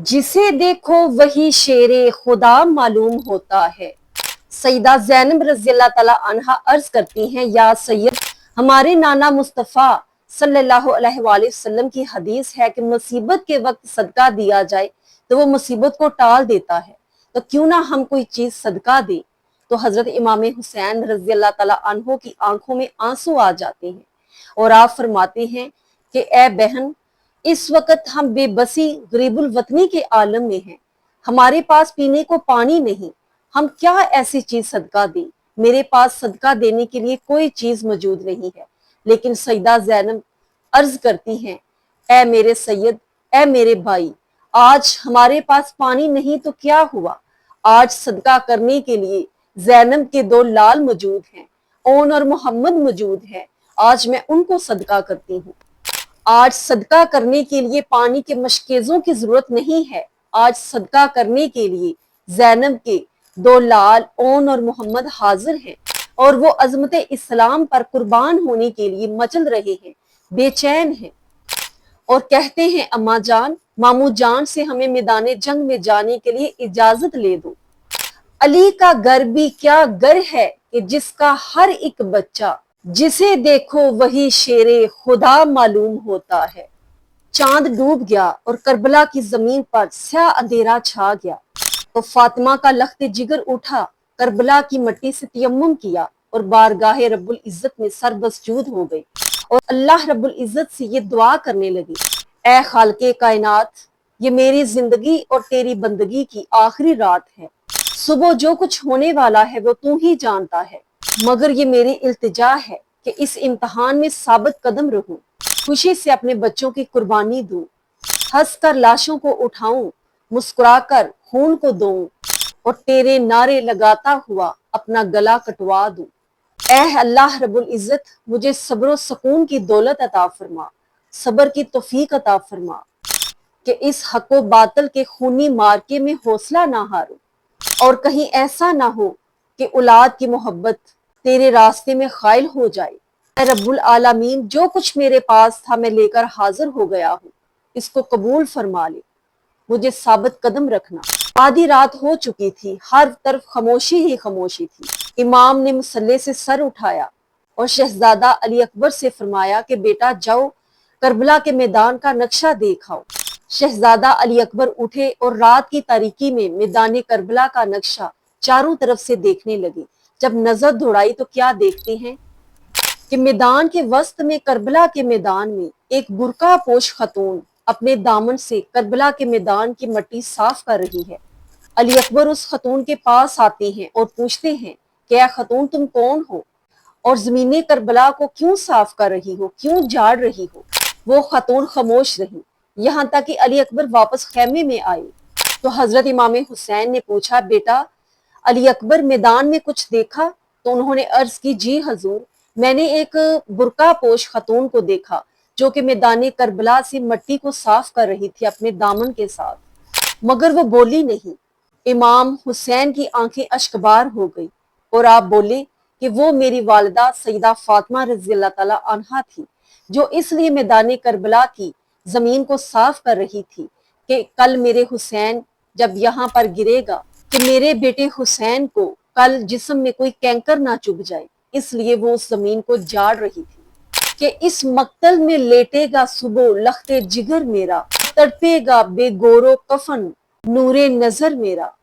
जिसे देखो वही शेरे खुदा मालूम होता है। सईदा ज़ैनब रज़ी अल्लाह ताला अन्हा अर्ज करती हैं, या सैयद, हमारे नाना मुस्तफ़ा सल्लल्लाहु अलैहि वसल्लम की हदीस है कि मुसीबत के वक्त सदका दिया जाए तो वो मुसीबत को टाल देता है, तो क्यों ना हम कोई चीज सदका दें। तो हजरत इमाम हुसैन रज़ी अल्लाह ताला अन्हो की आंखों में आंसू आ जाते हैं और आप फरमाते हैं कि ए बहन, इस वक्त हम बेबसी गरीबुल वतनी के आलम में हैं, हमारे पास पीने को पानी नहीं, हम क्या ऐसी चीज सदका दें। मेरे पास सदका देने के लिए कोई चीज मौजूद नहीं है। लेकिन सईदा ज़ैनब अर्ज करती हैं, ए मेरे सैयद, ए मेरे भाई, आज हमारे पास पानी नहीं तो क्या हुआ, आज सदका करने के लिए ज़ैनब के दो लाल मौजूद हैं, ओन और मोहम्मद मौजूद है, आज मैं उनको सदका करती हूँ। आज सदका करने के लिए पानी के मशकेज़ों की जरूरत नहीं है, आज सदका करने के लिए ज़ैनब के दो लाल ओन और मोहम्मद हाजिर हैं और वो अजमत इस्लाम पर कुर्बान होने के लिए मचल रहे हैं, बेचैन हैं और कहते हैं, अम्मा जान, मामू जान से हमें मैदान जंग में जाने के लिए इजाजत ले दो। अली का घर भी क्या घर है कि जिसका हर एक बच्चा जिसे देखो वही शेरे खुदा मालूम होता है। चांद डूब गया और करबला की जमीन पर स्याह अंधेरा छा गया, तो फातिमा का लख्त जिगर उठा, करबला की मट्टी से तयम्मुम किया और बारगाहे रब्बुल इज्जत में सरबसजूद हो गई और अल्लाह रब्बुल इज्जत से ये दुआ करने लगी, ए खालके कायनात, ये मेरी जिंदगी और तेरी बंदगी की आखिरी रात है। सुबह जो कुछ होने वाला है वो तू ही जानता है, मगर ये मेरी इल्तिजा है कि इस इम्तहान में साबित कदम रहूं, खुशी से अपने बच्चों की कुर्बानी दूं, हंस कर लाशों को उठाऊं, मुस्कुराकर खून को दूं और तेरे नारे लगाता हुआ अपना गला कटवा दूं। ऐ अल्लाह रब्बुल इज्जत, मुझे सब्र सुकून की दौलत अता फरमा, सब्र की तौफीक अता फरमा कि इस हक व बातिल के खूनी मार्के में हौसला ना हारूं और कहीं ऐसा ना हो कि औलाद की मोहब्बत तेरे रास्ते में खाइल हो जाए। ऐ रब्बुल आलमीन, जो कुछ मेरे पास था मैं लेकर हाजिर हो गया हूँ, इसको कबूल फरमा ले, मुझे साबित कदम रखना। आधी रात हो चुकी थी, हर तरफ खामोशी ही खामोशी थी। इमाम ने मुसल्ले से सर उठाया और शहजादा अली अकबर से फरमाया कि बेटा जाओ, करबला के मैदान का नक्शा देखाओ। शहजादा अली अकबर उठे और रात की तारीकी में मैदान करबला का नक्शा चारों तरफ से देखने लगे। जब नजर दौड़ाई तो क्या देखते हैं कि मैदान के वस्त में, करबला के मैदान में, एक बुरका पोश खतून अपने दामन से करबला के मैदान की मट्टी साफ कर रही है। अली अकबर उस खतून के पास आते हैं और पूछते हैं कि ऐ खतून, तुम कौन हो और जमीने करबला को क्यों साफ कर रही हो, क्यों झाड़ रही हो। वो खतून खामोश रही, यहाँ तक कि अली अकबर वापस खैमे में आए तो हजरत इमाम हुसैन ने पूछा, बेटा अली अकबर, मैदान में कुछ देखा? तो उन्होंने अर्ज की, जी हजूर, मैंने एक बुरका पोश खतून को देखा जो कि मैदान करबला से मट्टी को साफ कर रही थी अपने दामन के साथ, मगर वो बोली नहीं। इमाम हुसैन की आंखें अश्कबार हो गई और आप बोले कि वो मेरी वालिदा सईदा फातिमा रज़ी अल्लाह ताला अन्हा थी, जो इसलिए मैदान करबला की जमीन को साफ कर रही थी कि कल मेरे हुसैन जब यहाँ पर गिरेगा कि मेरे बेटे हुसैन को कल जिस्म में कोई कैंकर ना चुभ जाए, इसलिए वो उस जमीन को झाड़ रही थी कि इस मक्तल में लेटेगा सुबह लख्ते जिगर मेरा, तड़पेगा बेगोरो कफन नूरे नजर मेरा।